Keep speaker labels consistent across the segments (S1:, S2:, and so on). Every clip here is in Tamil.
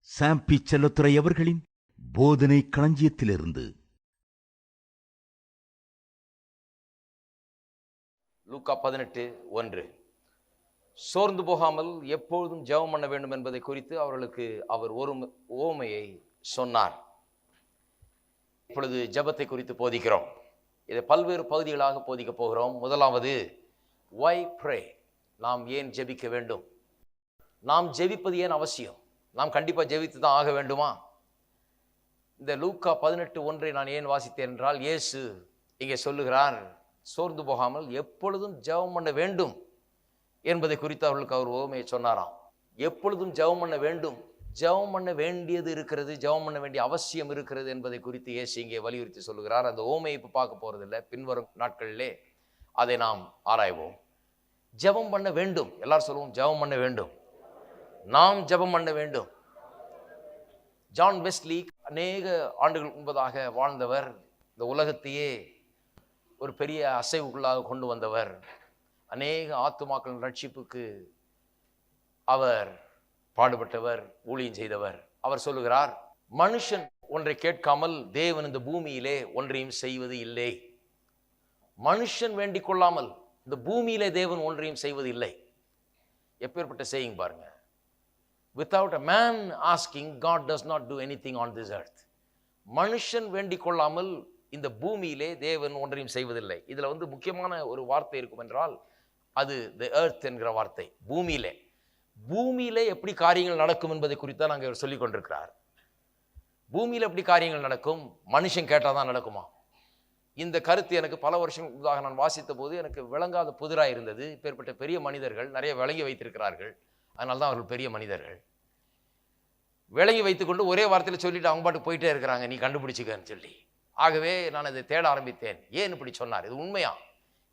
S1: சாம் பி. செல்லத்துரை அவர்களின் போதனை களஞ்சியத்திலிருந்து.
S2: லூக்கா 18:1. சோர்ந்து போகாமல் எப்பொழுதும் ஜெபம் பண்ண வேண்டும் என்பதை குறித்து அவர்களுக்கு அவர் ஒரு உவமையை சொன்னார். இப்பொழுது ஜெபத்தை குறித்து போதிக்கிறோம். இதை பல்வேறு பகுதிகளாக போதிக்க போகிறோம். முதலாவது, why pray? நாம் ஏன் ஜெபிக்க வேண்டும்? நாம் ஜெபிப்பது ஏன் அவசியம்? நாம் கண்டிப்பாக ஜெபித்து தான் ஆக வேண்டுமா? இந்த லூக்கா 18:1 நான் ஏன் வாசித்தேன் என்றால், இயேசு இங்கே சொல்லுகிறார், சோர்ந்து போகாமல் எப்பொழுதும் ஜெபம் பண்ண வேண்டும் என்பதை குறித்து அவர்களுக்கு அவர் உவமையை சொன்னாராம். எப்பொழுதும் ஜெபம் பண்ண வேண்டும், ஜெபம் பண்ண வேண்டியது இருக்கிறது, ஜெபம் பண்ண வேண்டிய அவசியம் இருக்கிறது என்பதை குறித்து இயேசு இங்கே வலியுறுத்தி சொல்லுகிறார். அந்த உவமையை இப்போ பார்க்க போறதில்லை, பின்வரும் நாட்களிலே அதை நாம் ஆராய்வோம். ஜெபம் பண்ண வேண்டும், எல்லாரும் சொல்லுவோம், ஜெபம் பண்ண வேண்டும், நாம் ஜெபம் பண்ண வேண்டும். ஜான் வெஸ்லி அநேக ஆண்டுகள் முன்பதாக வாழ்ந்தவர், இந்த உலகத்தையே ஒரு பெரிய அசைவுக்குள்ளாக கொண்டு வந்தவர், அநேக ஆத்துமாக்களின் ரட்சிப்புக்கு அவர் பாடுபட்டவர், ஊழியம் செய்தவர். அவர் சொல்லுகிறார், மனுஷன் ஒன்றை கேட்காமல் தேவன் இந்த பூமியிலே ஒன்றையும் செய்வது இல்லை. மனுஷன் வேண்டிக் கொள்ளாமல் இந்த பூமியிலே தேவன் ஒன்றையும் செய்வது இல்லை. எப்பேற்பட்ட செய்யுங்க பாருங்க. Without a man asking, God does not do anything on this earth. மனுஷன் வேண்டிக் கொள்ளாமல் இந்த பூமியிலே தேவன் ஒன்றையும் செய்வதில்லை. இதுல முக்கியமான ஒரு வார்த்தை இருக்கும் என்றால் அது the earth என்கிற வார்த்தை. பூமியிலே எப்படி காரியங்கள் நடக்கும் என்பதை குறித்தான் நாங்கள் சொல்லிக் கொண்டிருக்கிறார். பூமியில எப்படி காரியங்கள் நடக்கும்? மனுஷன் கேட்டாதான் நடக்குமா? இந்த கருத்து எனக்கு பல வருஷங்களாக நான் வாசித்த போது எனக்கு விளங்காத புதிராக இருந்தது. இப்பேற்பட்ட பெரிய மனிதர்கள் நிறைய விளங்கி வைத்திருக்கிறார்கள், அதனால தான் அவர்கள் பெரிய மனிதர்கள். விளங்கி வைத்துக்கொண்டு ஒரே வார்த்தையில் சொல்லிட்டு அவங்க பாட்டு போயிட்டே இருக்கிறாங்க, நீ கண்டுபிடிச்சிக்கன்னு சொல்லி. ஆகவே நான் அதை தேட ஆரம்பித்தேன். ஏன் இப்படி சொன்னார்? இது உண்மையா?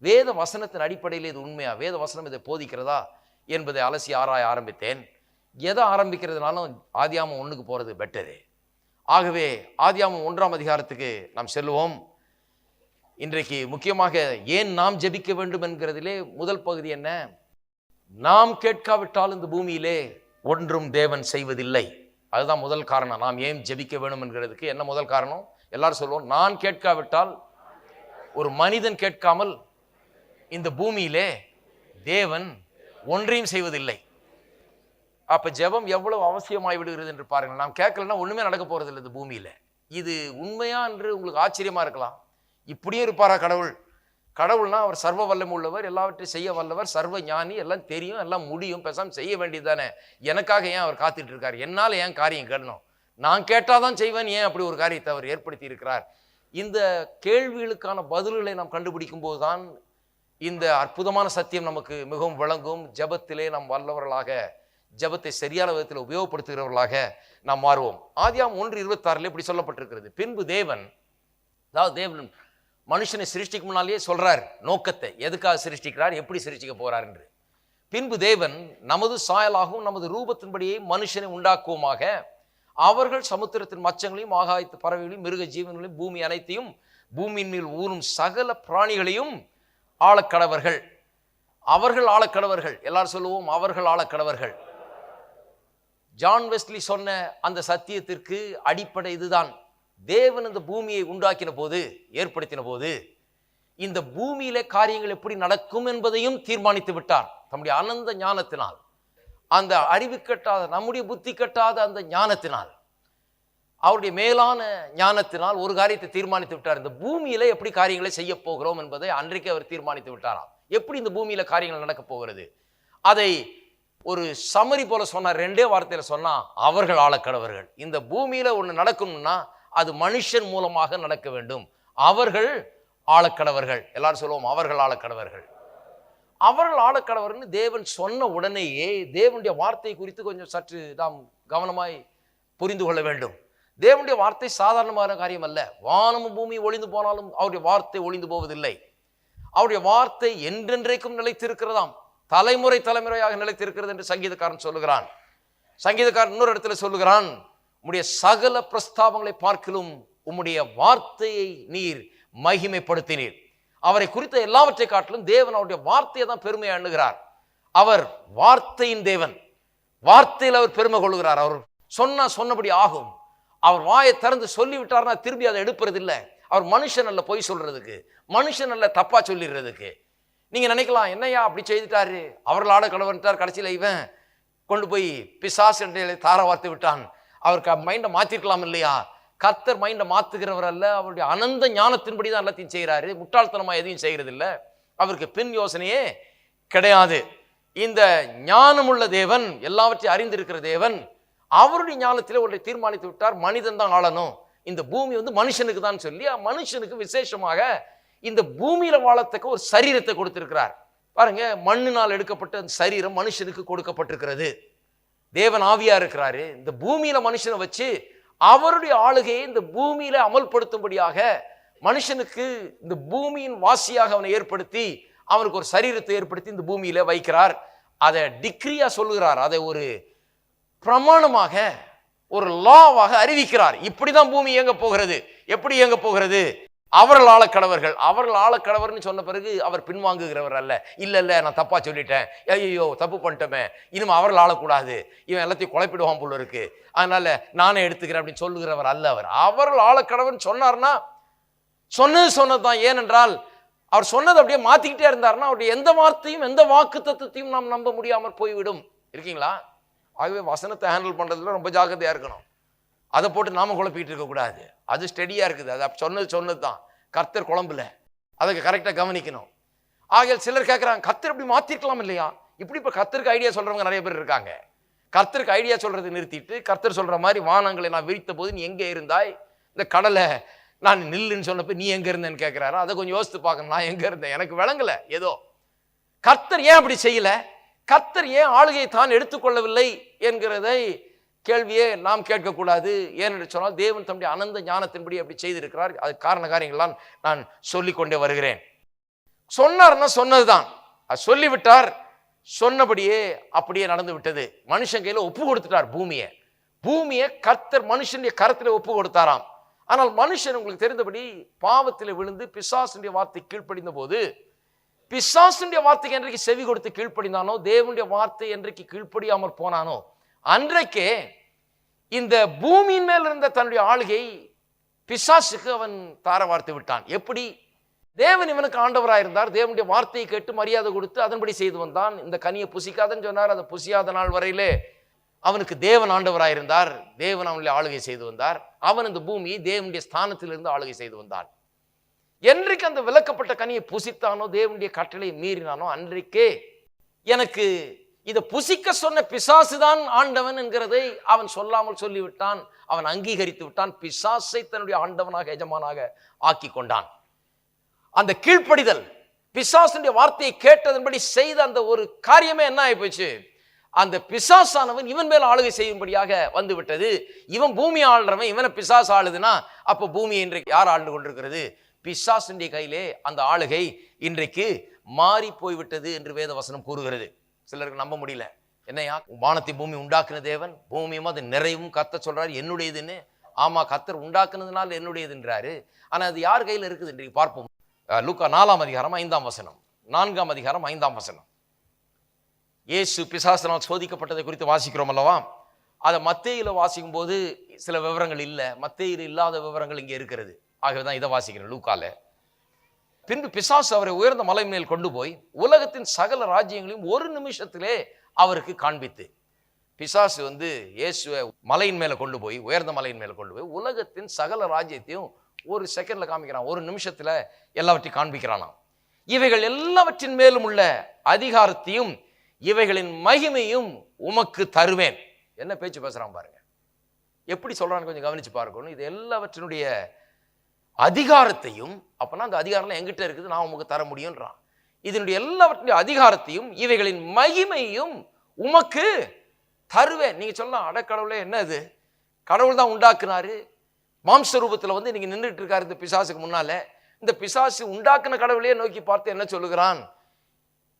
S2: வேத வசனத்தின் அடிப்படையில் இது உண்மையா? வேத வசனம் இதை போதிக்கிறதா என்பதை அலசி ஆராய ஆரம்பித்தேன். எதை ஆரம்பிக்கிறதுனாலும் ஆதியாகமம் 1க்கு போறது பெட்டரு. ஆகவே ஆதியாகமம் 1ஆம் அதிகாரத்துக்கு நாம் செல்லுவோம். இன்றைக்கு முக்கியமாக ஏன் நாம் ஜெபிக்க வேண்டும் என்கிறதிலே முதல் பகுதி என்ன? நாம் கேட்காவிட்டால் இந்த பூமியிலே ஒன்றும் தேவன் செய்வதில்லை. அதுதான் முதல் காரணம். நாம் ஏன் ஜெபிக்க வேண்டும் என்கிறதுக்கு என்ன முதல் காரணம்? எல்லாரும் சொல்லுவோம், நான் கேட்காவிட்டால், ஒரு மனிதன் கேட்காமல் இந்த பூமியிலே தேவன் ஒன்றையும் செய்வதில்லை. அப்ப ஜெபம் எவ்வளவு அவசியமாய் விடுகிறது என்று பாருங்கள். நாம் கேட்கலன்னா ஒண்ணுமே நடக்க போறதில்லை இந்த பூமியில. இது உண்மையா என்று உங்களுக்கு ஆச்சரியமா இருக்கலாம். இப்படியே இருப்பாரா கடவுள்? கடவுள்னா அவர் சர்வ வல்லமை உள்ளவர், எல்லாவற்றையும் செய்ய வல்லவர், சர்வ ஞானி, எல்லாம் தெரியும், எல்லாம் முடியும், பேசாம செய்ய வேண்டியது தானே. எனக்காக ஏன் அவர் காத்துட்டு இருக்காரு? என்னால ஏன் காரியம் கேட்கணும்? நான் கேட்டாதான் செய்வேன், ஏன் அப்படி ஒரு காரியத்தை அவர் ஏற்படுத்தி இருக்கிறார்? இந்த கேள்விகளுக்கான பதில்களை நாம் கண்டுபிடிக்கும் போதுதான் இந்த அற்புதமான சத்தியம் நமக்கு மிகவும் விளங்கும். ஜெபத்திலே நாம் வல்லவர்களாக, ஜெபத்தை சரியான விதத்தில் உபயோகப்படுத்துகிறவர்களாக நாம் மாறுவோம். ஆதியாகமம் 1:26 இப்படி சொல்லப்பட்டிருக்கிறது, பின்பு தேவன், அதாவது தேவன் மனுஷனை சிருஷ்டிக்கு முன்னாலேயே சொல்றார் நோக்கத்தை, எதுக்காக சிருஷ்டிக்கிறார், எப்படி சிருஷ்டிக்க போறார் என்று. பின்பு தேவன், நமது சாயலாகவும் நமது ரூபத்தின்படியே மனுஷனை உண்டாக்குவோமாக, அவர்கள் சமுத்திரத்தின் மச்சங்களையும் ஆகாயத்து பறவைகளையும் மிருக ஜீவன்களையும் பூமி அனைத்தையும் பூமியின் மேல் ஊறும் சகல பிராணிகளையும் ஆளக்கடவர்கள். அவர்கள் ஆளக்கடவர்கள். எல்லாரும் சொல்லுவோம், அவர்கள் ஆளக்கடவர்கள். ஜான் வெஸ்லி சொன்ன அந்த சத்தியத்திற்கு அடிப்படை இதுதான். தேவன் இந்த பூமியை உண்டாக்கின போது, ஏற்படுத்தின போது, இந்த பூமியிலே காரியங்கள் எப்படி நடக்கும் என்பதையும் தீர்மானித்து விட்டார். தம்முடைய அனந்த ஞானத்தினால், அந்த அறிவு கட்டாத, நம்முடைய புத்தி கட்டாத அந்த ஞானத்தினால், அவருடைய மேலான ஞானத்தினால் ஒரு காரியத்தை தீர்மானித்து விட்டார். இந்த பூமியில எப்படி காரியங்களை செய்ய போகிறோம் என்பதை அன்றைக்கு அவர் தீர்மானித்து விட்டாராம். எப்படி இந்த பூமியில காரியங்கள் நடக்க போகிறது அதை ஒரு சமரி போல சொன்னார். 2 வார்த்தையில சொன்னா, அவர்கள் ஆளக்கடவர்கள். இந்த பூமியில ஒண்ணு நடக்கணும்னா அது மனுஷன் மூலமாக நடக்க வேண்டும். அவர்கள் ஆளக்கடவர்கள். எல்லாரும் சொல்லுவோம், அவர்கள் ஆளக்கடவர்கள். அவர்கள் ஆளக்கடவர்னு தேவன் சொன்ன உடனேயே தேவனுடைய வார்த்தை குறித்து கொஞ்சம் சற்று நாம் கவனமாய் புரிந்து கொள்ள வேண்டும். தேவனுடைய வார்த்தை சாதாரணமான காரியம் அல்ல. வானமும் பூமி ஒளிந்து போனாலும் அவருடைய வார்த்தை ஒளிந்து போவதில்லை. அவருடைய வார்த்தை என்றென்றைக்கும் நிலைத்திருக்கிறதாம், தலைமுறை தலைமுறையாக நிலைத்திருக்கிறது என்று சங்கீதக்காரன் சொல்லுகிறான். சங்கீதக்காரன் இன்னொரு இடத்துல சொல்லுகிறான், உம்முடைய சகல பிரஸ்தாபங்களை பார்க்கிலும் உம்முடைய வார்த்தையை நீர் மகிமைப்படுத்தினீர். அவரை குறித்த எல்லாவற்றை காட்டிலும் தேவன் அவருடைய வார்த்தையை தான் பெருமையை எண்ணுகிறார். அவர் வார்த்தையின் தேவன். வார்த்தையில் அவர் பெருமை கொள்கிறார். அவர் சொன்னா சொன்னபடி ஆகும். அவர் வாயை திறந்து சொல்லி விட்டார்னா திரும்பி அதை எடுப்பது இல்லை. அவர் மனுஷன் அல்ல பொய் சொல்றதுக்கு, மனுஷன் அல்ல தப்பா சொல்லிடுறதுக்கு. நீங்க நினைக்கலாம், என்னையா அப்படி செய்துட்டாரு, அவர்கள் ஆட கடவுட்டார், கடைசியில இவன் கொண்டு போய் பிசாசு என்ற தார வார்த்து விட்டான், அவருக்கு மைண்டை மாத்திருக்கலாம் இல்லையா? கர்த்தர் மைண்டை மாத்துகிறவர் அல்ல, அவருடைய அனந்த ஞானத்தின்படி தான் எல்லாத்தையும் செய்யறாரு. முட்டாள்தனமா எதையும் செய்யறது இல்லை. அவருக்கு பின் யோசனையே கிடையாது. இந்த ஞானமுள்ள தேவன், எல்லாவற்றையும் அறிந்திருக்கிற தேவன், அவருடைய ஞானத்திலே ஒன்றை தீர்மானித்து விட்டார், மனிதன் தான் ஆளணும், இந்த பூமி மனுஷனுக்கு தான் சொல்லி மனுஷனுக்கு விசேஷமாக இந்த பூமியில வாழத்தக்க ஒரு சரீரத்தை கொடுத்திருக்கிறார். பாருங்க, மண்ணினால் எடுக்கப்பட்ட அந்த சரீரம் மனுஷனுக்கு கொடுக்கப்பட்டிருக்கிறது. தேவன் ஆவியா இருக்கிறாரு. இந்த பூமியில மனுஷனை வச்சு அவருடைய ஆளுகையை இந்த பூமியில அமல்படுத்தும்படியாக மனுஷனுக்கு இந்த பூமியின் வாசியாக அவனை ஏற்படுத்தி அவனுக்கு ஒரு சரீரத்தை ஏற்படுத்தி இந்த பூமியில வைக்கிறார். அதை டிக்ரியா சொல்லுகிறார், அதை ஒரு பிரமாணமாக, ஒரு லாவாக அறிவிக்கிறார். இப்படிதான் பூமி இயங்க போகிறது. எப்படி இயங்க போகிறது? அவர்கள் ஆளக்கடவர்கள். அவர்கள் ஆளக்கடவர்னு சொன்ன பிறகு அவர் பின்வாங்குகிறவர் அல்ல. இல்ல இல்ல, நான் தப்பா சொல்லிட்டேன், ஐயோ தப்பு பண்ணிட்டோமே, இனிமே அவர்கள் ஆளக்கூடாது, இவன் எல்லாத்தையும் குழப்பிடுவான் போல இருக்கு, அதனால நானே எடுத்துக்கிறேன் அப்படின்னு சொல்லுகிறவர் அல்ல. அவர்கள் ஆளக்கடவர்னு சொன்னார்னா சொன்னதுதான். ஏனென்றால் அவர் சொன்னது அப்படியே மாத்திக்கிட்டே இருந்தார்னா அவருடைய எந்த வார்த்தையும் எந்த வாக்கு தத்துவத்தையும் நாம் நம்ப முடியாமல் போய்விடும். இருக்கீங்களா? ஆகவே வசனத்தை ஹேண்டில் பண்றதுல ரொம்ப ஜாக்கிரதையா இருக்கணும். அதை போட்டு நாம குழப்பிட்டு இருக்கக்கூடாது. அது ஸ்டெடியா இருக்குது, அது சொன்னது தான். கர்த்தர் குழம்புல, அதுக்கு கரெக்டா கவனிக்கணும். ஆகிய சிலர் கேட்கிறாங்க, கர்த்தர் இப்படி மாத்திருக்கலாம் இல்லையா? இப்படி இப்ப கர்த்தருக்கு ஐடியா சொல்றவங்க நிறைய பேர் இருக்காங்க. கர்த்தருக்கு ஐடியா சொல்றதை நிறுத்திட்டு கர்த்தர் சொல்ற மாதிரி வானங்களை நான் விரித்த போது நீ எங்கே இருந்தாய், இந்த கடலை நான் நில்லுன்னு சொன்னப்ப நீ எங்க இருந்தேன்னு கேட்கிறாரு. அதை கொஞ்சம் யோசித்து பார்க்கணும். நான் எங்க இருந்தேன், எனக்கு விளங்கல. ஏதோ கர்த்தர் ஏன் அப்படி செய்யல, கர்த்தர் ஏன் ஆளுகையை தான் எடுத்துக்கொள்ளவில்லை என்கிறதை கேள்வியே நாம் கேட்கக்கூடாது. ஏனென்று சொன்னால் தேவன் தம்முடைய அனந்த ஞானத்தின்படி அப்படி செய்திருக்கிறார். அது காரண காரியங்கள்லாம் நான் சொல்லிக் கொண்டே வருகிறேன். சொன்னார்னா சொன்னதுதான், அது சொல்லிவிட்டார், சொன்னபடியே அப்படியே நடந்து விட்டது. மனுஷன் கையில ஒப்பு கொடுத்துட்டார் பூமியை கர்த்தர் மனுஷனுடைய கரத்தில் ஒப்பு கொடுத்தாராம். ஆனால் மனுஷன் உங்களுக்கு தெரிந்தபடி பாவத்தில் விழுந்து பிசாசுடைய வார்த்தை கீழ்ப்படிந்த போது, பிசாசுடைய வார்த்தைக்கு என்றைக்கு செவி கொடுத்து கீழ்ப்படிந்தானோ, தேவனுடைய வார்த்தை என்றைக்கு கீழ்ப்படியாமல் போனானோ, அன்றைக்கே இந்த பூமியின் மேல் இருந்த தன்னுடைய ஆளுகை பிசாசுக்கு அவன் தார வார்த்து விட்டான். எப்படி? தேவன் இவனுக்கு ஆண்டவராயிருந்தார், தேவனுடைய வார்த்தையை கேட்டு மரியாதை கொடுத்து அதன்படி செய்து வந்தான். இந்த கனியை புசிக்காதன்னு சொன்னார், அதை புசியாத நாள் வரையிலே அவனுக்கு தேவன் ஆண்டவராயிருந்தார், தேவன் அவனுடைய ஆளுகை செய்து வந்தார். அவன் இந்த பூமியை தேவனுடைய ஸ்தானத்திலிருந்து ஆளுகை செய்து வந்தான். என்றைக்கு அந்த விலக்கப்பட்ட கனியை புசித்தானோ, தேவனுடைய கட்டளையை மீறினானோ, அன்றைக்கே எனக்கு இதை புசிக்க சொன்ன பிசாசுதான் ஆண்டவன் என்கிறதை அவன் சொல்லாமல் சொல்லிவிட்டான். அவன் அங்கீகரித்து விட்டான். பிசாசை தன்னுடைய ஆண்டவனாக எஜமானாக ஆக்கி கொண்டான். அந்த கீழ்ப்படிதல், பிசாசுடைய வார்த்தையை கேட்டதன்படி செய்த அந்த ஒரு காரியமே என்ன ஆகி போச்சு, அந்த பிசாசானவன் இவன் மேல் ஆளுகை செய்யும்படியாக வந்து விட்டது. இவன் பூமி ஆளுறவன், இவனை பிசாசு ஆளுதுன்னா அப்ப பூமியை இன்றைக்கு யார் ஆண்டு கொண்டிருக்கிறது? பிசாசுடைய கையிலே அந்த ஆளுகை இன்றைக்கு மாறி போய்விட்டது என்று வேத வசனம் கூறுகிறது. சிலருக்கு நம்ப முடியல. என்னையா, வானத்தை பூமி உண்டாக்குன தேவன், பூமியும் அது நிறைவும் கர்த்தர் சொல்றாரு என்னுடையதுன்னு. ஆமா, கர்த்தர் உண்டாக்குனதுனால என்னுடையதுன்றாரு. ஆனா அது யார் கையில இருக்குது இன்றைக்கு பார்ப்போம். லூக்கா 4ஆம் அதிகாரம் 5ஆம் வசனம், 4ஆம் அதிகாரம் 5ஆம் வசனம். இயேசு பிசாசினால் சோதிக்கப்பட்டதை குறித்து வாசிக்கிறோம் அல்லவா? அதை மத்தேயில வாசிக்கும் போது சில விவரங்கள் இல்லை, மத்தேயில இல்லாத விவரங்கள் இங்கே இருக்கிறது. ஆகவேதான் இதை வாசிக்கிறேன் லூக்கால. பின்பு பிசாசு அவரை உயர்ந்த மலை மேல் கொண்டு போய் உலகத்தின் சகல ராஜ்யங்களையும் ஒரு நிமிஷத்திலே அவருக்கு காண்பித்து, பிசாசு இயேசுவை மலையின் மேல கொண்டு போய், உயர்ந்த மலையின் மேல கொண்டு போய் உலகத்தின் சகல ராஜ்யத்தையும் ஒரு செகண்ட்ல காமிக்கிறான், ஒரு நிமிஷத்துல எல்லாவற்றையும் காண்பிக்கிறானாம். இவைகள் எல்லாவற்றின் மேலும் உள்ள அதிகாரத்தையும் இவைகளின் மகிமையும் உமக்கு தருவேன். என்ன பேச்சு பேசுறான் பாருங்க, எப்படி சொல்றான்னு கொஞ்சம் கவனிச்சு பார்க்கணும். இது எல்லாவற்றினுடைய அதிகாரத்தையும், அப்பனா அந்த அதிகாரம் எங்கிட்ட இருக்குது, நான் உமக்கு தர முடியும்ன்றான். இதனுடைய எல்லாவற்றினுடைய அதிகாரத்தையும் இவைகளின் மகிமையும் உமக்கு தருவேன். நீங்க சொல்லலாம், அடக்கடவுளே என்ன இது, கடவுள் தான் உண்டாக்குனாரு, மாம்ச ரூபத்துல நீங்க நின்றுட்டு இருக்காரு இந்த பிசாசுக்கு முன்னால. இந்த பிசாசு உண்டாக்குன கடவுளையே நோக்கி பார்த்து என்ன சொல்லுகிறான்,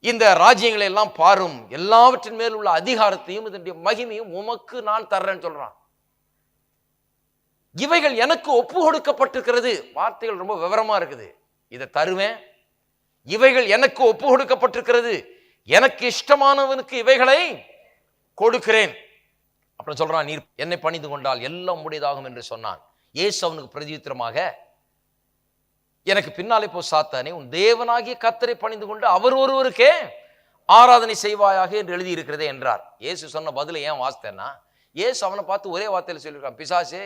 S2: இந்த ராஜ்யங்களை எல்லாம் பாரும், எல்லாவற்றின் மேல் உள்ள அதிகாரத்தையும் இதனுடைய மகிமையும் உமக்கு நான் தர்றேன்னு சொல்றான். இவைகள் எனக்கு ஒப்பு கொடுக்கப்பட்டிருக்கிறது. வார்த்தைகள் ரொம்ப விவரமா இருக்குது. இதை தருவேன், இவைகள் எனக்கு ஒப்பு கொடுக்கப்பட்டிருக்கிறது, எனக்கு இஷ்டமானவனுக்கு இவைகளை கொடுக்கிறேன். அப்புறம் சொல்றான், நீர் என்னை பணிந்து கொண்டால் எல்லாம் உம்முடையதாகும் என்று சொன்னான். இயேசு அவனுக்கு பிரதியுத்தரமாக, எனக்கு பின்னாலே போ சாத்தானே, உன் தேவனாகிய கர்த்தரை பணிந்து கொண்டு அவர் ஒருவருக்கே ஆராதனை செய்வாயாக என்று எழுதியிருக்கிறதே என்றார். இயேசு சொன்ன பதிலை ஏன் வாசித்தேன்னா, இயேசு அவனை பார்த்து ஒரே வார்த்தையில் சொல்லியிருக்கான், பிசாசே,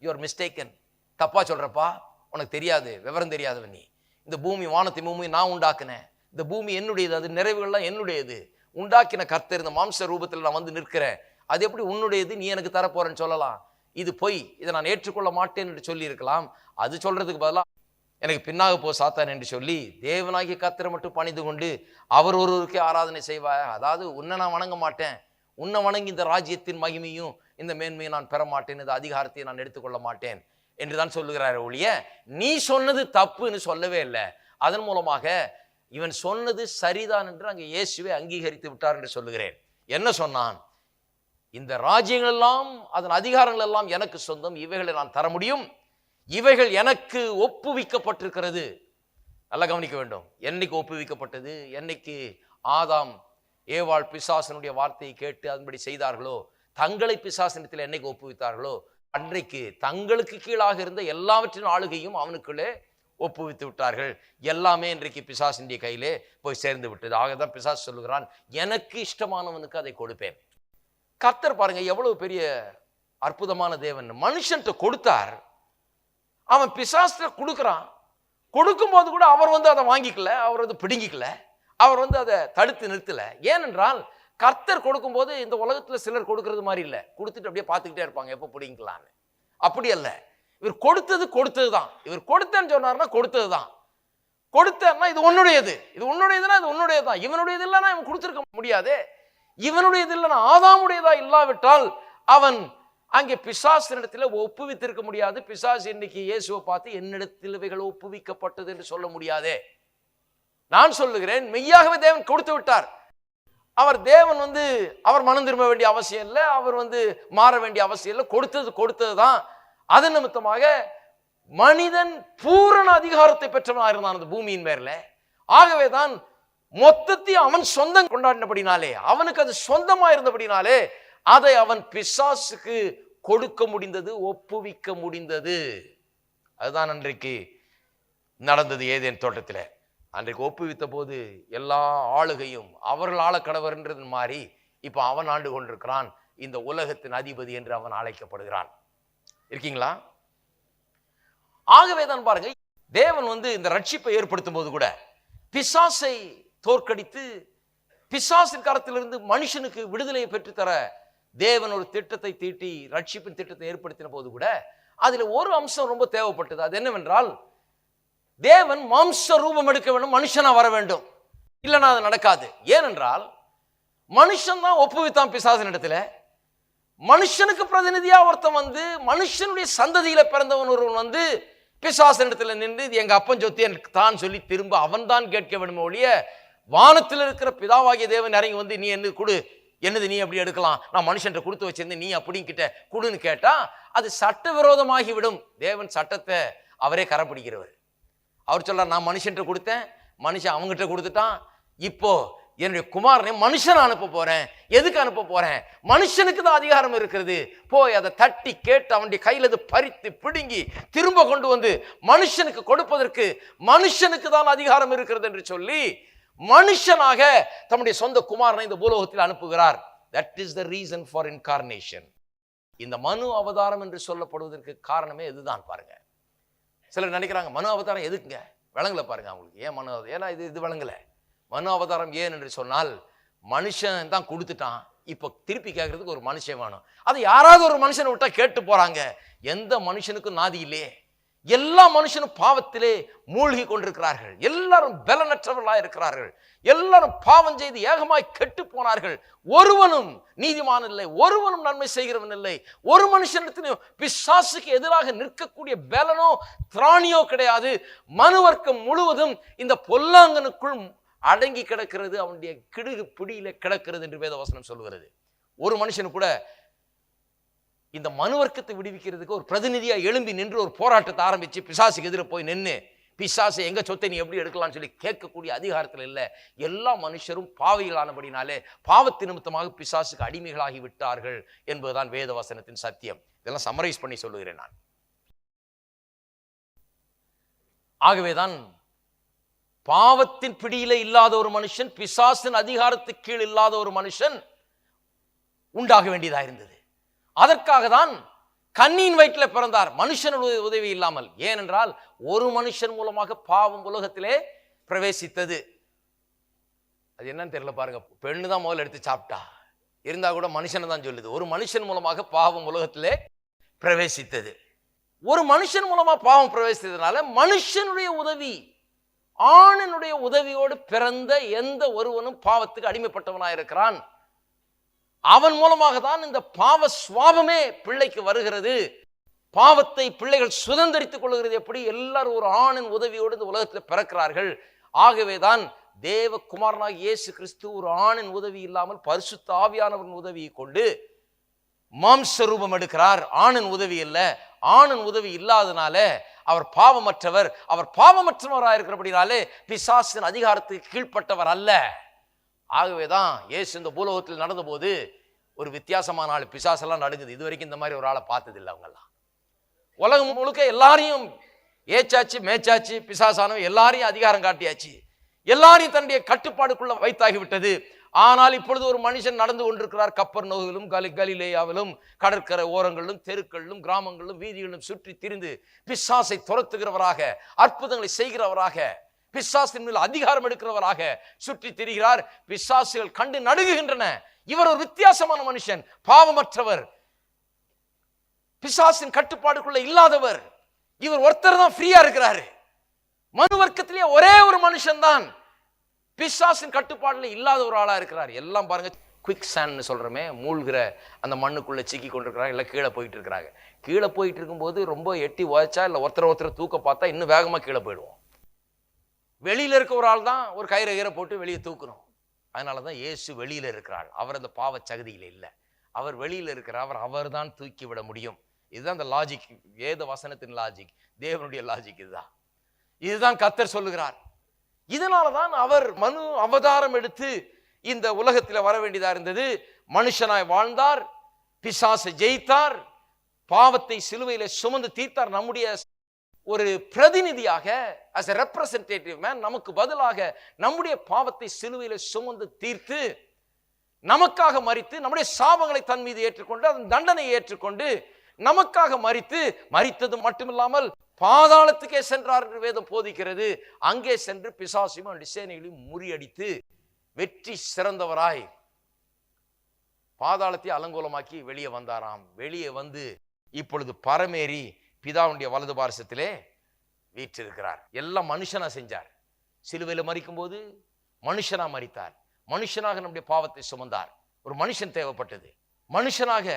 S2: யூஆர் மிஸ்டேக்கன், தப்பா சொல்றப்பா, உனக்கு தெரியாது, விவரம் தெரியாதவன் நீ. இந்த பூமி, வானத்தை பூமி நான் உண்டாக்குனேன், இந்த பூமி என்னுடையது, அது நிறைவுகள்லாம் என்னுடையது. உண்டாக்கின கர்த்தர் இந்த மாம்ச ரூபத்தில் நான் வந்து நிற்கிறேன், அது எப்படி உன்னுடையது, நீ எனக்கு தரப்போறேன்னு சொல்லலாம்? இது பொய், இதை நான் ஏற்றுக்கொள்ள மாட்டேன் என்று சொல்லி இருக்கலாம். அது சொல்றதுக்கு பதிலாக எனக்கு பின்னாக போ சாத்தான் என்று சொல்லி தேவனாகிய கர்த்தரை மட்டும் பணிந்து கொண்டு அவர் ஒருவருக்கே ஆராதனை செய்வாய். அதாவது உன்னை நான் வணங்க மாட்டேன், உன்னை வணங்கி இந்த ராஜ்யத்தின் மகிமையும் இந்த மேன்மையை நான் பெற மாட்டேன், இந்த அதிகாரத்தை நான் எடுத்துக்கொள்ள மாட்டேன் என்றுதான் சொல்லுகிறார் ஒழிய நீ சொன்னது தப்புன்னு சொல்லவே இல்லை. அதன் மூலமாக இவன் சொன்னது சரிதான் என்று அங்கே இயேசுவை அங்கீகரித்து விட்டார் என்று சொல்லுகிறேன். என்ன சொன்னான்? இந்த ராஜ்யங்கள் எல்லாம் அதன் அதிகாரங்கள் எல்லாம் எனக்கு சொந்தம், இவைகளை நான் தர முடியும், இவைகள் எனக்கு ஒப்புவிக்கப்பட்டிருக்கிறது. நல்லா கவனிக்க வேண்டும். என்னைக்கு ஒப்புவிக்கப்பட்டது? என்னைக்கு ஆதாம் ஏவாள் பிசாசனுடைய வார்த்தையை கேட்டு அதன்படி செய்தார்களோ, தங்களை பிசாசனத்தில் என்னைக்கு ஒப்புவித்தார்களோ, அன்றைக்கு தங்களுக்கு கீழாக இருந்த எல்லாவற்றின் ஆளுகையும் அவனுக்குள்ளே ஒப்புவித்து விட்டார்கள். எல்லாமே இன்றைக்கு பிசாசினுடைய கையிலே போய் சேர்ந்து விட்டது. ஆகதான் பிசாசு சொல்லுகிறான், எனக்கு இஷ்டமானவனுக்கு அதை கொடுப்பேன். கர்த்தர் பாருங்க எவ்வளவு பெரிய அற்புதமான தேவன். மனுஷன்ட்ட கொடுத்தார், அவன் பிசாசுல கொடுக்குறான். கொடுக்கும் போது கூட அவர் வந்து அதை வாங்கிக்கல, அவர் வந்து பிடுங்கிக்கல, அவர் வந்து அதை தடுத்து நிறுத்தல. ஏனென்றால் கர்த்தர் கொடுக்கும் போது இந்த உலகத்துல சிலர் கொடுக்கறது மாதிரி இல்லை, கொடுத்துட்டு அப்படியே பார்த்துக்கிட்டே இருப்பாங்க எப்போ பிடிங்கலான்னு. அப்படி அல்ல, இவர் கொடுத்தது தான். இவர் கொடுத்தேன்னு சொன்னார்னா கொடுத்தது தான். கொடுத்தேன்னா இது உன்னுடையது, இது உன்னுடையதுன்னா இது உன்னுடையதான். இவனுடையது இல்லைன்னா இவன் கொடுத்துருக்க முடியாது. இவனுடையது இல்லைன்னா ஆதாமுடையதா இல்லாவிட்டால் அவன் அங்கே பிசாசினிடத்தில் ஒப்புவித்திருக்க முடியாது. பிசாசு இன்னைக்கு இயேசுவை பார்த்து என்னிடத்தில் இவைகள் ஒப்புவிக்கப்பட்டது என்று சொல்ல முடியாதே. நான் சொல்லுகிறேன், மெய்யாகவே தேவன் கொடுத்து விட்டார். அவர் தேவன் வந்து அவர் மனம் திரும்ப வேண்டிய அவசியம் இல்லை, அவர் வந்து மாற வேண்டிய அவசியம் இல்லை. கொடுத்தது தான். அது நிமித்தமாக மனிதன் பூரண அதிகாரத்தை பெற்றவனாக இருந்தான் அந்த பூமியின் பேர்ல. ஆகவே தான் மொத்தத்தையும் அவன் சொந்தம் கொண்டாடினபடினாலே, அவனுக்கு அது சொந்தமா இருந்தபடினாலே அதை அவன் பிசாசுக்கு கொடுக்க முடிந்தது, ஒப்புவிக்க முடிந்தது. அதுதான் அன்றைக்கு நடந்தது ஏதேன் தோட்டத்தில். அன்றைக்கு ஒப்புவித்த போது எல்லா ஆளுகையும் அவர்கள் ஆளக்கடவர்ன்றது மாறி இப்ப அவன் ஆண்டு கொண்டிருக்கிறான். இந்த உலகத்தின் அதிபதி என்று அவன் அழைக்கப்படுகிறான். இருக்கீங்களா? ஆகவே தான் பாருங்க, தேவன் வந்து இந்த ரட்சிப்பை ஏற்படுத்தும் போது கூட பிசாசை தோற்கடித்து பிசாசின் கரத்திலிருந்து மனுஷனுக்கு விடுதலையை பெற்றுத்தர தேவன் ஒரு திட்டத்தை தீட்டி ரட்சிப்பின் திட்டத்தை ஏற்படுத்தின போது கூட அதுல ஒரு அம்சம் ரொம்ப தேவைப்பட்டது. அது என்னவென்றால், தேவன் மாம்ச ரூபம் எடுக்க வேண்டும், மனுஷனா வர வேண்டும். இல்லைன்னா அது நடக்காது. ஏனென்றால் மனுஷன் தான் ஒப்புவித்தான் பிசாசின் இடத்துல. மனுஷனுக்கு பிரதிநிதியா ஒருத்தன் வந்து, மனுஷனுடைய சந்ததியில பிறந்தவன் ஒருவன் வந்து பிசாசின் இடத்துல நின்று இது எங்க அப்பன் சொத்து எனக்கு தான் சொல்லி திரும்ப அவன் தான் கேட்க வேண்டும் ஒழிய, வானத்தில் இருக்கிற பிதாவாகிய தேவன் இறங்கி வந்து நீ என்ன கொடு, என்னது நீ அப்படி எடுக்கலாம், நான் மனுஷன் கொடுத்து வச்சிருந்தேன் நீ அப்படிங்கிட்ட கொடுன்னு கேட்டா அது சட்டவிரோதமாகி விடும். தேவன் சட்டத்தை அவரே கரப்பிடிக்கிறவர். அவர் சொல்றார், நான் மனுஷன் கொடுத்தேன், மனுஷன் அவங்ககிட்ட கொடுத்துட்டான், இப்போ என்னுடைய குமாரனை மனுஷன் அனுப்ப போறேன். எதுக்கு அனுப்ப போறேன்? மனுஷனுக்கு தான் அதிகாரம் இருக்கிறது. போய் அதை தட்டி கேட்டு அவனுடைய கையில பறித்து பிடுங்கி திரும்ப கொண்டு வந்து மனுஷனுக்கு கொடுப்பதற்கு மனுஷனுக்கு தான் அதிகாரம் இருக்கிறது என்று சொல்லி மனுஷனாக தம்முடைய சொந்த குமாரனை இந்த பூலோகத்தில் அனுப்புகிறார். That is the reason for incarnation. இந்த மனு அவதாரம் என்று சொல்லப்படுவதற்கு காரணமே இதுதான். பாருங்க, சிலர் நினைக்கிறாங்க மனு அவதாரம் எதுக்குங்க, விளங்கல. பாருங்க அவங்களுக்கு ஏன் மனு, ஏன்னா இது விளங்கல. மனு அவதாரம் ஏன் என்று சொன்னால், மனுஷன் தான் கொடுத்துட்டான், இப்போ திருப்பி கேட்கறதுக்கு ஒரு மனுஷன் வேணும். அதை யாராவது ஒரு மனுஷனை விட்டா கேட்டு போறாங்க. எந்த மனுஷனுக்கும் நாதி இல்லையே. எல்லா மனுஷனும் பாவத்திலே மூழ்கி கொண்டிருக்கிறார்கள். எல்லாரும் பலனற்றவர்களாக இருக்கிறார்கள். எல்லாரும் பாவம் செய்து ஏகமாய் கெட்டு போனார்கள். ஒருவனும் நீதிமான் இல்லை, ஒருவனும் நன்மை செய்கிறவன் இல்லை. ஒரு மனுஷனிடத்திலும் பிசாசுக்கு எதிராக நிற்கக்கூடிய பலனோ திராணியோ கிடையாது. மனுவர்க்கம் முழுவதும் இந்த பொல்லாங்கனுக்குள் அடங்கி கிடக்கிறது, அவனுடைய கிடுகு பிடியில கிடக்கிறது என்று வேதவசனம் சொல்லுகிறது. ஒரு மனுஷனு கூட இந்த மனுவர்க்கத்தை விடுவிக்கிறதுக்கு ஒரு பிரதிநிதியா எழும்பி நின்று ஒரு போராட்டத்தை ஆரம்பிச்சு பிசாசுக்கு எதிர போய் நின்று பிசாசை எங்க சொத்தை நீ எப்படி எடுக்கலாம்னு சொல்லி கேட்கக்கூடிய அதிகாரத்தில் இல்லை. எல்லா மனுஷரும் பாவிகளானபடினாலே பாவத்து நிமித்தமாக பிசாசுக்கு அடிமைகளாகி விட்டார்கள் என்பதுதான் வேத வசனத்தின் சத்தியம். இதெல்லாம் சம்மரைஸ் பண்ணி சொல்லுகிறேன் நான். ஆகவேதான் பாவத்தின் பிடியில இல்லாத ஒரு மனுஷன், பிசாசின் அதிகாரத்துக்கு கீழ் இல்லாத ஒரு மனுஷன் உண்டாக வேண்டியதா இருந்தது. அதற்காக தான் கன்னியின் வயிற்றில் பிறந்தார், மனுஷனுடைய உதவி இல்லாமல். ஏனென்றால் ஒரு மனுஷன் மூலமாக பாவம் உலகத்திலே பிரவேசித்தது. அது என்னன்னு தெரியல பாருங்க. பெண்ணு தான் முதல்ல எடுத்து சாப்பிட்டா, இருந்தா கூட மனுஷனை தான் சொல்லுது. ஒரு மனுஷன் மூலமாக பாவம் உலகத்திலே பிரவேசித்தது. ஒரு மனுஷன் மூலமா பாவம் பிரவேசித்ததுனால மனுஷனுடைய உதவி, ஆணினுடைய உதவியோடு பிறந்த எந்த ஒருவனும் பாவத்துக்கு அடிமைப்பட்டவனாயிருக்கிறான். அவன் மூலமாக தான் இந்த பாவ சுவாபமே பிள்ளைக்கு வருகிறது. பாவத்தை பிள்ளைகள் சுதந்திரித்துக் கொள்கிறது. எப்படி? எல்லாரும் ஒரு ஆணின் உதவியோடு இந்த உலகத்தில் பிறக்கிறார்கள். ஆகவேதான் தேவகுமாரனாகிய இயேசு கிறிஸ்து ஒரு ஆணின் உதவி இல்லாமல் பரிசுத்த ஆவியானவரின் உதவியை கொண்டு மாம்ச ரூபம் எடுக்கிறார். ஆணின் உதவி இல்லை. ஆணின் உதவி இல்லாதனால அவர் பாவமற்றவர். அவர் பாவமற்றவராக இருக்கிறபடினாலே பிசாசின் அதிகாரத்துக்கு கீழ்ப்பட்டவர் அல்ல. ஆகவேதான் இயேசு இந்த பூலோகத்தில் நடந்த போது ஒரு வித்தியாசமான ஆள், பிசாசெல்லாம் நடுங்குது. இது வரைக்கும் இந்த மாதிரி ஒரு ஆளை பார்த்ததில்லை. அவங்கெல்லாம் உலகம் முழுக்க எல்லாரையும் ஏச்சாச்சு மேய்ச்சாச்சு, பிசாசானவன் எல்லாரையும் அதிகாரம் காட்டியாச்சு, எல்லாரையும் தன்னுடைய கட்டுப்பாடுக்குள்ள வைத்தாகிவிட்டது. ஆனால் இப்பொழுது ஒரு மனுஷன் நடந்து கொண்டிருக்கிறார். கப்பர்நகூமிலும் கலிலேயாவிலும் கடற்கரை ஓரங்களிலும் தெருக்களிலும் கிராமங்களிலும் வீதிகளிலும் சுற்றி திரிந்து பிசாசை துரத்துகிறவராக, அற்புதங்களை செய்கிறவராக, பிசாசின் மேல் அதிகாரம் எடுக்கிறவராக சுற்றி திரிகிறார். பிசாசுகள் கண்டு நடுங்குகின்றன. இவர் ஒரு வித்தியாசமான மனுஷன், பாவமற்றவர், பிசாசின் கட்டுப்பாடுக்குள்ள இல்லாதவர். இவர் ஒருத்தர் தான் ஃப்ரீயா இருக்கிறாரு. மனு வர்க்கத்திலேயே ஒரே ஒரு மனுஷன் தான் பிசாசின் கட்டுப்பாடுல இல்லாத ஒரு ஆளா இருக்கிறார். எல்லாம் பாருங்க, குவிக் சாண்ட்னு சொல்றமே, மூழ்கிற அந்த மண்ணுக்குள்ள சிக்கி கொண்டிருக்கிறாங்க, இல்லை கீழே போயிட்டு இருக்கிறாங்க. கீழே போயிட்டு இருக்கும்போது ரொம்ப எட்டி உழைச்சா இல்லை ஒருத்தரை தூக்க பார்த்தா இன்னும் வேகமா கீழே போயிடுவோம். வெளியில இருக்க ஒரு ஆள் தான் ஒரு கயிறை போட்டு வெளியே தூக்கணும். அதனாலதான் இயேசு வெளியில இருக்கிறார். அவர் அந்த பாவ சகதியில இல்லை, அவர் வெளியில இருக்கிறார். அவர் தான் தூக்கி விட முடியும். இதுதான் அந்த லாஜிக், வேத வசனத்தின் லாஜிக், தேவனுடைய லாஜிக். இதுதான் கர்த்தர் சொல்லுகிறார். இதனாலதான் அவர் மனு அவதாரம் எடுத்து இந்த உலகத்தில் வர வேண்டியதா இருந்தது. மனுஷனாய் வாழ்ந்தார், பிசாசை ஜெயித்தார், பாவத்தை சிலுவையில சுமந்து தீர்த்தார். நம்முடைய ஒரு பிரதிநிதியாக, as a representative man, நமக்கு பதிலாக நம்முடைய பாவத்தை சிலுவையில சுமந்து தீர்த்து நமக்காக மரித்து, நம்முடைய சாபங்களை தன் மீது ஏற்றுக்கொண்டு அதன் தண்டனையை ஏற்றுக்கொண்டு நமக்காக மரித்தது மட்டுமில்லாமல் பாதாளத்துக்கே சென்றார் என்று வேதம் போதிக்கிறது. அங்கே சென்று பிசாசையும் அவனுடைய சேனைகளையும் முறியடித்து வெற்றி சிறந்தவராய் பாதாளத்தை அலங்கோலமாக்கி வெளியே வந்தாராம். வெளியே வந்து இப்பொழுது பரமேறி பிதாவுடைய வலது பார்சத்திலே வீற்றிருக்கிறார். எல்லாம் மனுஷனா செஞ்சார். சிலுவையில மரிக்கும் போது மனுஷனா மரித்தார். மனுஷனாக நம்முடைய பாவத்தை சுமந்தார். ஒரு மனுஷன் தேவைப்பட்டது. மனுஷனாக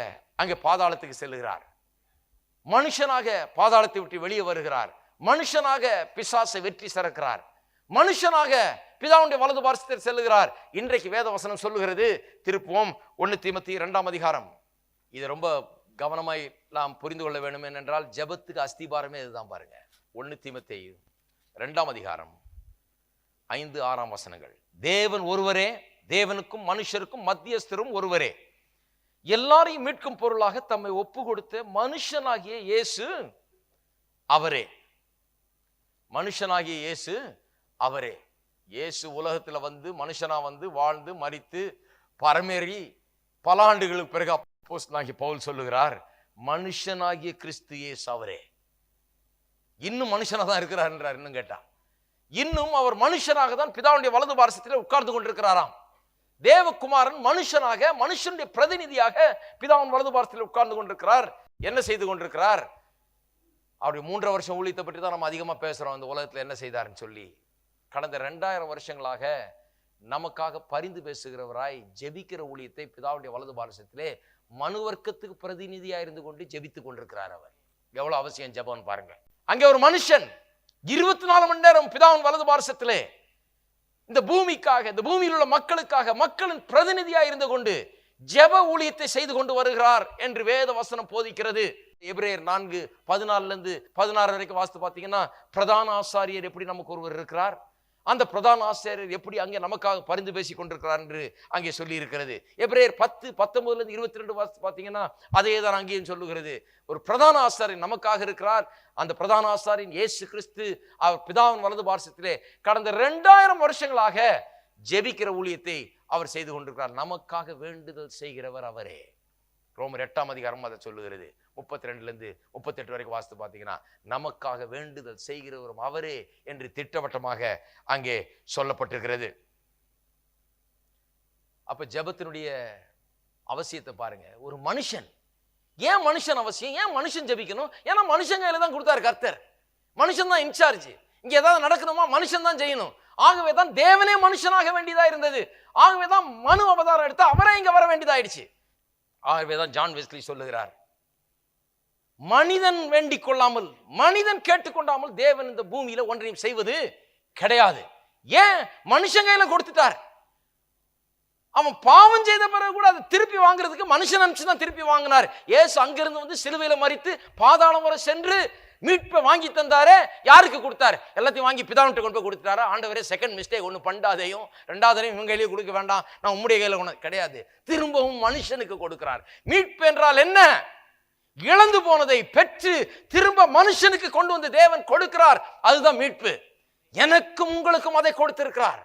S2: அங்கே பாதாளத்துக்கு செல்லுகிறார். மனுஷனாக பாதாளத்தை விட்டு வெளியே வருகிறார். மனுஷனாக பிசாசை வெற்றி சிறக்கிறார். மனுஷனாக பிதாவுடைய வலது பார்சத்தில் செல்லுகிறார். இன்றைக்கு வேத வசனம் சொல்லுகிறது, திருப்புவோம் 1 தீமோத்தேயு 2ஆம் அதிகாரம். இது ரொம்ப கவனமாய் நாம் புரிந்து கொள்ள வேண்டும். என்றால் ஜெபத்துக்கு அஸ்திபாரமே இதுதான் பாருங்க. 1 தீமோத்தேயு 2ஆம் அதிகாரம் 5-6 வசனங்கள். தேவன் ஒருவரே, தேவனுக்கும் மனுஷருக்கும் மத்தியஸ்தரும் ஒருவரே, எல்லாரையும் மீட்கும் பொருளாக தம்மை ஒப்பு கொடுத்த மனுஷனாகிய இயேசு அவரே. மனுஷனாகிய இயேசு அவரே. இயேசு உலகத்துல வந்து மனுஷனா வந்து வாழ்ந்து மரித்து பரமேறி பல ஆண்டுகளுக்கு பிறகு அப்போஸ்தலனாகிய பவுல் சொல்லுகிறார், மனுஷனாகிய கிறிஸ்து இயேசு அவரே. இன்னும் மனுஷனா தான் இருக்கிறார் என்றார். இன்னும் கேட்டா இன்னும் அவர் மனுஷனாக தான் பிதாவுடைய வலது பார்சத்திலே உட்கார்ந்து கொண்டிருக்கிறாராம். தேவகுமாரன் மனுஷனாக, மனுஷனுடைய பிரதிநிதியாக பிதாவின் வலது பார்சத்தில் உட்கார்ந்து கொண்டிருக்கிறார். என்ன செய்து கொண்டிருக்கிறார்? அவருடைய 3 வருஷம் ஊழியத்தை பற்றி தான் நம்ம அதிகமா பேசுறோம். இந்த உலகத்துல என்ன செய்தார்னு சொல்லி. கடந்த 2000 வருஷங்களாக நமக்காக பரிந்து பேசுகிறவராய் ஜெபிக்கிற ஊழியத்தை பிதாவுடைய வலது பார்சத்திலே மனுவர்க்கத்துக்கு பிரதிநிதியா இருந்து கொண்டு ஜெபித்துக் கொண்டிருக்கிறார். அவர் எவ்வளவு அவசியம் ஜெபம்னு பாருங்க. அங்கே ஒரு மனுஷன் 24 மணி நேரம் பிதாவின் வலது பார்சத்திலே இந்த பூமிக்காக, இந்த பூமியில் உள்ள மக்களுக்காக, மக்களின் பிரதிநிதியாக இருந்து கொண்டு ஜெப ஊழியத்தை செய்து கொண்டு வருகிறார் என்று வேத வசனம் போதிக்கிறது. எபிரேயர் 4:14 வரைக்கும் வாசித்து பார்த்தீங்கன்னா, பிரதான ஆசாரியர் எப்படி நமக்கு ஒருவர் இருக்கிறார், அந்த பிரதான ஆசாரியர் எப்படி அங்கே நமக்காக பரிந்து பேசி கொண்டிருக்கிறார் என்று அங்கே சொல்லி இருக்கிறது. எபிரேயர் 10:19-22 வாசித்து பார்த்தீங்கன்னா அதே தான் அங்கேயும் சொல்லுகிறது. ஒரு பிரதான ஆசாரியர் நமக்காக இருக்கிறார். அந்த பிரதான ஆசாரியன் இயேசு கிறிஸ்து அவர் பிதாவின் வலது பார்சத்திலே கடந்த 2000 வருஷங்களாக ஜெபிக்கிற ஊழியத்தை அவர் செய்து கொண்டிருக்கிறார். நமக்காக வேண்டுதல் செய்கிறவர் அவரே. ரோமர் 8 அதை சொல்லுகிறது. 32-38 வரைக்கும் வாசித்து பார்த்தீங்கன்னா, நமக்காக வேண்டுதல் செய்கிறவரும் அவரே என்று திட்டவட்டமாக அங்கே சொல்லப்பட்டிருக்கிறது. அப்ப ஜெபத்தினுடைய அவசியத்தை பாருங்க. ஒரு மனுஷன், ஏன் மனுஷன் அவசியம், ஏன் மனுஷன் ஜெபிக்கணும்? ஏன்னா மனுஷன் கையில தான் கொடுத்தாரு கர்த்தர். மனுஷன் தான் இன்சார்ஜ். இங்க ஏதாவது நடக்கணுமா மனுஷன் தான் செய்யணும். ஆகவே தான் தேவனே மனுஷனாக வேண்டியதா இருந்தது. ஆகவே தான் மனு அவதாரம் எடுத்து அவரே இங்க வர வேண்டியதாயிடுச்சு. ஆகவே தான் ஜான் வெஸ்லி சொல்லுகிறார், மனிதன் வேண்டிக் கொள்ளாமல், மனிதன் கேட்டுக்கொண்டாமல் தேவன் இந்த பூமியில ஒன்றையும் செய்வது கிடையாது. ஏன்? மனுஷன் கையில கொடுத்துட்டார். அவன் பாவம் செய்த பிறகு கூட அதை திருப்பி வாங்குறதுக்கு மனுஷன் அனுப்பிச்சு தான் திருப்பி வாங்கினார். ஏசு அங்கிருந்து வந்து சிலுவையில மரித்து பாதாளம் வரை சென்று மீட்பை வாங்கி தந்தாரே. யாருக்கு கொடுத்தார்? எல்லாத்தையும் வாங்கி பிதாவிட்ட கொண்டு போய் கொடுத்தாரா? ஆண்டவரே செகண்ட் மிஸ்டேக் ஒன்று பண்ணாதையும் ரெண்டாவதையும் இவங்க கையிலேயே கொடுக்க வேண்டாம், நான் உம்முடைய கையில கொண்டு கிடையாது. திரும்பவும் மனுஷனுக்கு கொடுக்கிறார். மீட்பு என்றால் என்ன? இழந்து போனதை பெற்று திரும்ப மனுஷனுக்கு கொண்டு வந்து தேவன் கொடுக்கிறார். அதுதான் மீட்பு. எனக்கும் உங்களுக்கும் அதை கொடுத்திருக்கிறார்.